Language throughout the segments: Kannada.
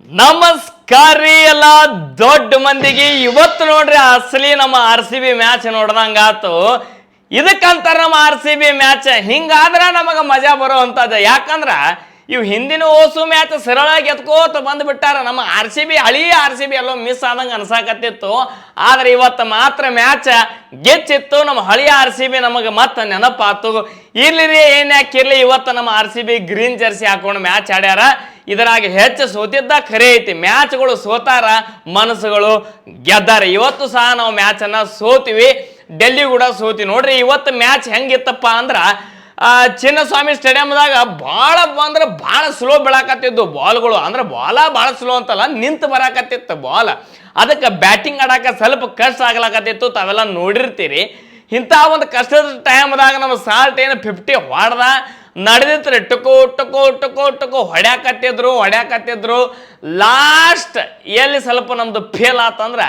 ನಮಸ್ಕಾರ ರೀ ಎಲ್ಲ ದೊಡ್ಡ ಮಂದಿಗೆ. ಇವತ್ತು ನೋಡ್ರಿ ಅಸಲಿ ನಮ್ಮ RCB ಮ್ಯಾಚ್ ನೋಡ್ದಂಗಾತು. ಇದಕ್ಕಂತಾರ ನಮ್ಮ RCB ಮ್ಯಾಚ್. ಹಿಂಗಾದ್ರ ನಮಗ ಮಜಾ ಬರುವಂತದ. ಯಾಕಂದ್ರ ಇವು ಹಿಂದಿನ ಓಸು ಮ್ಯಾಚ್ ಸರಳಾಗಿ ಎತ್ಕೋತ ಬಂದ್ಬಿಟ್ಟಾರ. ನಮ್ಮ ಹಳಿ RCB ಎಲ್ಲೋ ಮಿಸ್ ಆದಂಗ ಅನ್ಸಾಕತ್ತಿತ್ತು. ಆದ್ರೆ ಇವತ್ತು ಮಾತ್ರ ಮ್ಯಾಚ್ ಗೆಚ್ಚಿತ್ತು. ನಮ್ಮ ಹಳಿ RCB ನಮಗೆ ಮತ್ತೆ ನೆನಪಾತು. ಇರ್ಲಿ ರೀ, ಏನ್ ಯಾಕಿರ್ಲಿ, ಇವತ್ತು ನಮ್ಮ RCB ಗ್ರೀನ್ ಜರ್ಸಿ ಹಾಕೊಂಡು ಮ್ಯಾಚ್ ಆಡ್ಯಾರ. ಇದರಾಗ ಹೆಚ್ಚು ಸೋತಿದ್ದ ಖರೆ ಐತಿ. ಮ್ಯಾಚ್ಗಳು ಸೋತಾರ, ಮನಸ್ಸುಗಳು ಗೆದ್ದಾರ. ಇವತ್ತು ಸಹ ನಾವು ಮ್ಯಾಚ್ ಅನ್ನ ಸೋತಿವಿ, ಡೆಲ್ಲಿ ಕೂಡ ಸೋತಿ. ನೋಡ್ರಿ ಇವತ್ತು ಮ್ಯಾಚ್ ಹೆಂಗಿತ್ತಪ್ಪ ಅಂದ್ರ ಚಿನ್ನಸ್ವಾಮಿ ಸ್ಟೇಡಿಯಂದಾಗ ಭಾಳ ಸ್ಲೋ ಬೆಳಕತ್ತಿದ್ದು ಬಾಲ್ಗಳು. ಅಂದ್ರೆ ಭಾಳ ಸ್ಲೋ ಅಂತಲ್ಲ, ನಿಂತು ಬರಾಕತ್ತಿತ್ತು ಬಾಲ್. ಅದಕ್ಕೆ ಬ್ಯಾಟಿಂಗ್ ಆಡಾಕ ಸ್ವಲ್ಪ ಕಷ್ಟ ಆಗ್ಲಾಕತ್ತಿತ್ತು. ತಾವೆಲ್ಲ ನೋಡಿರ್ತೀರಿ. ಇಂಥ ಒಂದು ಕಷ್ಟದ ಟೈಮ್ದಾಗ ನಮ್ಮ ಸಾಲ್ಟ್ ಏನು 50 ಹೊಡೆದ ನಡೆದಿತ್ತು. ಟುಕು ಹೊಡ್ಯಾಕತ್ತಿದ್ರು. ಲಾಸ್ಟ್ ಎಲ್ಲಿ ಸ್ವಲ್ಪ ನಮ್ದು ಫೇಲ್ ಆತಂದ್ರ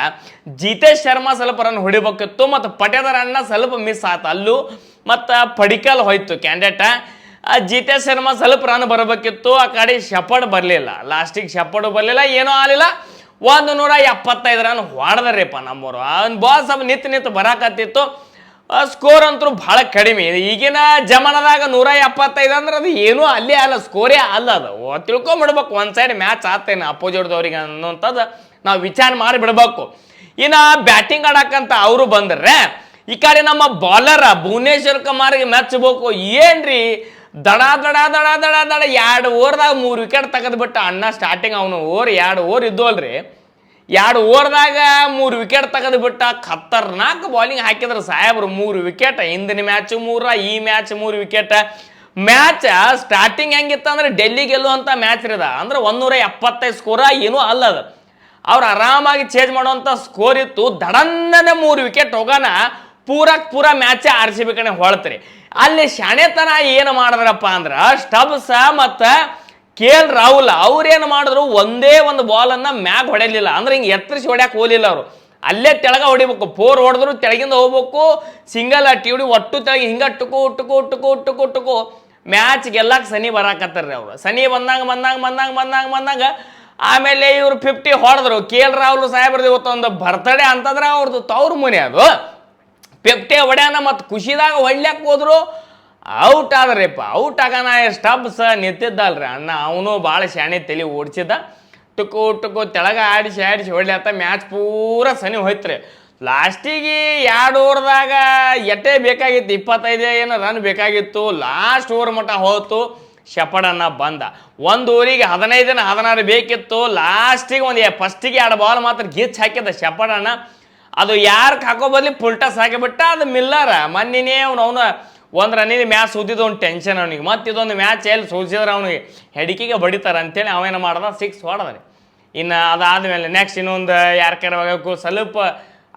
ಜಿತೇಶ್ ಶರ್ಮಾ ಸ್ವಲ್ಪ ರನ್ ಹೊಡಿಬೇಕಿತ್ತು, ಮತ್ತು ಪಟೇದ ರನ್ನ ಸ್ವಲ್ಪ ಮಿಸ್ ಆತ ಅಲ್ಲೂ. ಮತ್ತು ಪಡಿಕಲ್ ಹೋಯ್ತು ಕ್ಯಾಂಡಿಡೇಟ. ಜಿತೇಶ್ ಶರ್ಮಾ ಸ್ವಲ್ಪ ರನ್ ಬರಬೇಕಿತ್ತು. ಆ ಕಡೆ ಶಪಡ್ ಬರಲಿಲ್ಲ, ಲಾಸ್ಟಿಗೆ ಶಪಡ್ ಬರಲಿಲ್ಲ, ಏನೂ ಆಗಲಿಲ್ಲ. 175 ರನ್ ಹೊಡೆದ್ರಿಪ್ಪ ನಮ್ಮವರು. ಬಾಲ್ ಸ್ವಲ್ಪ ನಿಂತು ಬರಾಕತ್ತಿತ್ತು. ಸ್ಕೋರ್ ಅಂತೂ ಭಾಳ ಕಡಿಮೆ. ಈಗಿನ ಜಮಾನದಾಗ 175 ಅಂದ್ರೆ ಅದು ಏನೂ ಅಲ್ಲೇ ಅಲ್ಲ, ಸ್ಕೋರೇ ಅಲ್ಲ. ಅದು ತಿಳ್ಕೊಂಬಿಡ್ಬೇಕು, ಒಂದು ಸೈಡ್ ಮ್ಯಾಚ್ ಆಗ್ತೇನೆ ಅಪೋಸಿಟ್ದವ್ರಿಗೆ ಅನ್ನೋಂಥದ್ದು ನಾವು ವಿಚಾರ ಮಾಡಿ ಬಿಡ್ಬೇಕು. ಇನ್ನು ಬ್ಯಾಟಿಂಗ್ ಆಡಕ್ಕಂತ ಅವರು ಬಂದ್ರೆ ಈ ಕಡೆ ನಮ್ಮ ಬಾಲರ್ ಭುವನೇಶ್ವರ್ ಕುಮಾರ್ಗೆ ಮೆಚ್ಚಬೇಕು. ಏನ್ರಿ ದಡ 2 ಓವರ್ದಾಗ 3 ವಿಕೆಟ್ ತೆಗೆದ್ಬಿಟ್ಟ ಅಣ್ಣ. ಸ್ಟಾರ್ಟಿಂಗ್ ಅವನು 2 ಓವರ್ ಇದ್ದು ಅಲ್ರಿ, 2 ಓವರ್ದಾಗ 3 ವಿಕೆಟ್ ತೆಗೆದ್ಬಿಟ್ಟ. ಖತರ್ನಾಕ್ ಬಾಲಿಂಗ್ ಹಾಕಿದ್ರು ಸಾಹೇಬ್ರು. 3 ವಿಕೆಟ್. ಹಿಂದಿನ ಮ್ಯಾಚ್ 3, ಈ ಮ್ಯಾಚ್ 3 ವಿಕೆಟ್. ಮ್ಯಾಚ್ ಸ್ಟಾರ್ಟಿಂಗ್ ಹೆಂಗಿತ್ತು ಅಂದ್ರೆ ಡೆಲ್ಲಿ ಗೆಲ್ಲುವಂತ ಮ್ಯಾಚ್ ಇರದ. ಅಂದ್ರೆ 175 ಸ್ಕೋರ ಏನೂ ಅಲ್ಲ ಅದು. ಅವ್ರು ಆರಾಮಾಗಿ ಚೇಂಜ್ ಮಾಡುವಂತ ಸ್ಕೋರ್ ಇತ್ತು. ದಡನ್ನನೆ 3 ವಿಕೆಟ್ ಹೋಗೋಣ, ಪೂರ ಮ್ಯಾಚ್ RCB ಕಡೆ ಹೊಳ್ತ್ರಿ. ಅಲ್ಲಿ ಶಾಣೆತನ ಏನು ಮಾಡಿದ್ರಪ್ಪ ಅಂದ್ರೆ ಸ್ಟಬ್ಸ್ ಮತ್ತು KL ರಾಹುಲ್ ಅವ್ರೇನು ಮಾಡಿದ್ರು, ಒಂದೇ ಒಂದು ಬಾಲನ್ನು ಮ್ಯಾಗ್ ಹೊಡೆಯಲಿಲ್ಲ. ಅಂದ್ರೆ ಹಿಂಗೆ ಎತ್ತರಿಸಿ ಹೊಡ್ಯಾಕೆ ಹೋಗಲಿಲ್ಲ ಅವರು. ಅಲ್ಲೇ ತೆಳಗ ಹೊಡಿಬೇಕು. 4 ಹೊಡೆದ್ರು ತೆಳಗಿಂದ ಹೋಗ್ಬೇಕು. ಸಿಂಗಲ್ ಟಿಡಿ ಒಟ್ಟು ತೆಳಗಿ ಹಿಂಗೆ ಟುಕು ಮ್ಯಾಚ್ ಗೆಲ್ಲಕ್ಕೆ ಸನಿ ಬರಾಕತ್ತಾರ್ರಿ ಅವರು. ಸನಿ ಬಂದಂಗ ಆಮೇಲೆ ಇವರು 50 ಹೊಡೆದ್ರು. KL ರಾಹುಲ್ ಸಾಹೇಬ್ರದ್ದು ಇವತ್ತೊಂದು ಬರ್ತಡೇ ಅಂತಂದ್ರೆ ಅವ್ರದ್ದು ತವ್ರ ಮನೆ ಅದು. 50 ಹೊಡ್ಯಾನ ಮತ್ತು ಖುಷಿದಾಗ ಹೊಡ್ಲಿಕ್ಕೆ ಹೋದ್ರು. ಔಟ್ ಆದ್ರಿಪ್ಪ. ಔಟ್ ಆಗೋಣ ಸ್ಟಬ್ಸ್ ನಿಂತಿದ್ದಲ್ರಿ ಅಣ್ಣ. ಅವನು ಭಾಳ ಶಾಣೆ ತಲೆ ಓಡಿಸಿದ್ದ. ಟುಕು ತೆಳಗ ಆಡಿಸಿ ಹೊಡ್ಲತ್ತ. ಮ್ಯಾಚ್ ಪೂರ ಸನಿ ಹೋಯ್ತ್ರಿ. ಲಾಸ್ಟಿಗೆ 2 ಓವರ್ದಾಗ ಎಟ್ಟೇ ಬೇಕಾಗಿತ್ತು, 25 ಏನೋ ರನ್ ಬೇಕಾಗಿತ್ತು. ಲಾಸ್ಟ್ ಓವರ್ ಮಟ್ಟ ಹೋಯ್ತು. ಶಪಡನ್ನ ಬಂದ. 1 ಓವರಿಗೆ 15-16 ಬೇಕಿತ್ತು. ಲಾಸ್ಟಿಗೆ ಫಸ್ಟಿಗೆ 2 ಬಾಲ್ ಮಾತ್ರ ಗಿಚ್ ಹಾಕಿದ್ದ ಶಪಡನ್ನ. ಅದು ಯಾರಿಗೆ ಹಾಕೋ ಬದಲಿ ಫುಲ್ಟಾಸ್ ಹಾಕಿಬಿಟ್ಟ. ಅದು ಮಿಲ್ಲರ್ ಮೊನ್ನೆ ಅವನು 1 ರನ್ನಿಗೆ ಮ್ಯಾಚ್ ಸೋತಿದ್ದು ಒಂದು ಟೆನ್ಷನ್ ಅವನಿಗೆ. ಮತ್ತು ಇದೊಂದು ಮ್ಯಾಚ್ ಎಲ್ಲಿ ಸೋಲ್ಸಿದ್ರೆ ಅವನಿಗೆ ಹೆಡಿಕೆಗೆ ಬಡಿತಾರೆ ಅಂತೇಳಿ ಅವೇನು ಮಾಡ್ದ, 6 ಹೊಡೆದ್ರಿ. ಇನ್ನು ಅದಾದಮೇಲೆ ನೆಕ್ಸ್ಟ್ ಇನ್ನೊಂದು ಯಾರ್ಕಾರವಾಗಬೇಕು ಸ್ವಲ್ಪ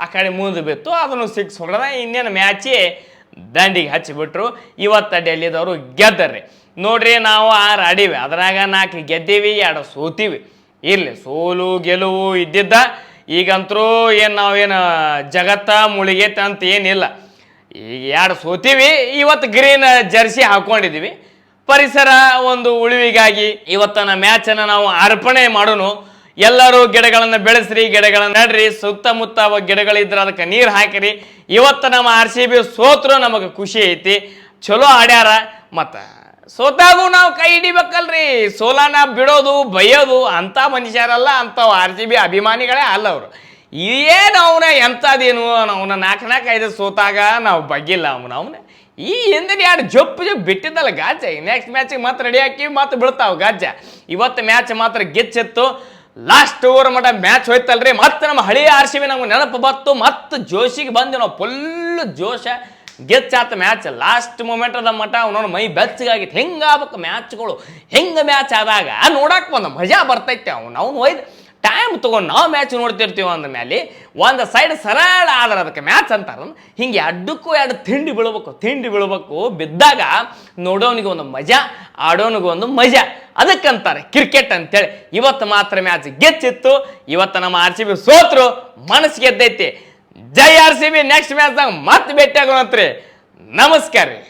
ಆ ಕಡೆ ಮುಂದೆ ಬಿತ್ತು, ಅದನ್ನು 6 ಹೊಡೆದ. ಇನ್ನೇನು ಮ್ಯಾಚೇ ದಂಡಿಗೆ ಹಚ್ಚಿಬಿಟ್ರು. ಇವತ್ತು ಡೆಲ್ಲಿದವರು ಗೆದ್ದರ್ರಿ. ನೋಡ್ರಿ, ನಾವು 6 ಆಡೀವಿ, ಅದ್ರಾಗ 4 ಗೆದ್ದೀವಿ, 2 ಸೋತೀವಿ. ಇರಲಿ, ಸೋಲು ಗೆಲುವು ಇದ್ದಿದ್ದ. ಈಗಂತರೂ ನಾವೇನು ಜಗತ್ತ ಮುಳುಗೈತೆ ಅಂತ ಏನಿಲ್ಲ. ಈಗ 2 ಸೋತೀವಿ. ಇವತ್ತು ಗ್ರೀನ್ ಜರ್ಸಿ ಹಾಕೊಂಡಿದ್ದೀವಿ. ಪರಿಸರ ಒಂದು ಉಳಿವಿಗಾಗಿ ಇವತ್ತನ ಮ್ಯಾಚನ್ನು ನಾವು ಅರ್ಪಣೆ ಮಾಡೋಣ. ಎಲ್ಲರೂ ಗಿಡಗಳನ್ನು ಬೆಳೆಸ್ರಿ, ಗಿಡಗಳನ್ನು ನಡ್ರಿ. ಸುತ್ತಮುತ್ತ ಗಿಡಗಳಿದ್ರೆ ಅದಕ್ಕೆ ನೀರು ಹಾಕಿರಿ. ಇವತ್ತು ನಮ್ಮ RCB ಸೋತ್ರು ನಮಗೆ ಖುಷಿ ಐತಿ. ಚಲೋ ಆಡ್ಯಾರ. ಮತ್ತು ಸೋತಾಗೂ ನಾವು ಕೈ ಹಿಡಿಬೇಕಲ್ರಿ. ಸೋಲಾನ ಬಿಡೋದು ಬೈಯೋದು ಅಂಥ ಮನುಷ್ಯರಲ್ಲ. ಅಂಥವು RCB ಅಭಿಮಾನಿಗಳೇ ಅಲ್ಲ ಅವರು. ಏನು ಅವನ ಎಂಥದೇನು ಅವನ 4-5 ಸೋತಾಗ ನಾವು ಬಗ್ಗಿಲ್ಲ. ಅವನ ಈ ಹಿಂದಿನ 2 ಜಪ್ಪು ಬಿಟ್ಟಿದ್ದಲ್ಲ ಗಾಜ. ನೆಕ್ಸ್ಟ್ ಮ್ಯಾಚಿಗೆ ಮತ್ತೆ ರೆಡಿ ಹಾಕಿ ಮತ್ತೆ ಬೀಳ್ತಾವ ಗಾಜ. ಇವತ್ತು ಮ್ಯಾಚ್ ಮಾತ್ರ ಗೆಚ್ಚಿತ್ತು. ಲಾಸ್ಟ್ ಓವರ್ ಮಟ್ಟ ಮ್ಯಾಚ್ ಹೋಯ್ತಲ್ರಿ. ಮತ್ತೆ ನಮ್ಮ ಹಳಿ RCB ನಮ್ಗೆ ನೆನಪು ಬತ್ತು. ಮತ್ತೆ ಜೋಶಿಗೆ ಬಂದು ನಾವು ಫುಲ್ ಜೋಶ ಗೆಚ್ಚಾತ ಮ್ಯಾಚ್. ಲಾಸ್ಟ್ ಮೂಮೆಂಟದ ಮಟ್ಟ ಅವನವ್ನ ಮೈ ಬೆಚ್ಚಗಾಗಿತ್ತು. ಹೆಂಗಾಗಬೇಕು ಮ್ಯಾಚ್ಗಳು. ಹೆಂಗೆ ಮ್ಯಾಚ್ ಆದಾಗ ನೋಡಕ್ಕೆ ಒಂದು ಮಜಾ ಬರ್ತೈತೆ. ಅವ್ನು ಒಯ್ದು ಟೈಮ್ ತೊಗೊಂಡು ನಾವು ಮ್ಯಾಚ್ ನೋಡ್ತಿರ್ತೀವಿ. ಅಂದ ಮೇಲೆ ಒಂದು ಸೈಡ್ ಸರಳ ಆದ್ರೆ ಅದಕ್ಕೆ ಮ್ಯಾಚ್ ಅಂತಾರೆ. ಹಿಂಗೆ 2 ತಿಂಡಿ ಬೀಳ್ಬೇಕು. ಬಿದ್ದಾಗ ನೋಡೋನಿಗೆ ಒಂದು ಮಜಾ, ಆಡೋನಿಗೆ ಒಂದು ಮಜಾ. ಅದಕ್ಕಂತಾರೆ ಕ್ರಿಕೆಟ್ ಅಂತೇಳಿ. ಇವತ್ತು ಮಾತ್ರ ಮ್ಯಾಚ್ ಗೆಚ್ಚಿತ್ತು. ಇವತ್ತು ನಮ್ಮ RCB ಸೋತ್ರು, ಮನಸ್ಸು ಗೆದ್ದೈತಿ. ಜೈ RCB. ನೆಕ್ಸ್ಟ್ ಮ್ಯಾಚ್ದಾಗ ಮತ್ತೆ ಭೇಟಿ ಆಗೋಣಂತ್ರಿ. ನಮಸ್ಕಾರ ರೀ.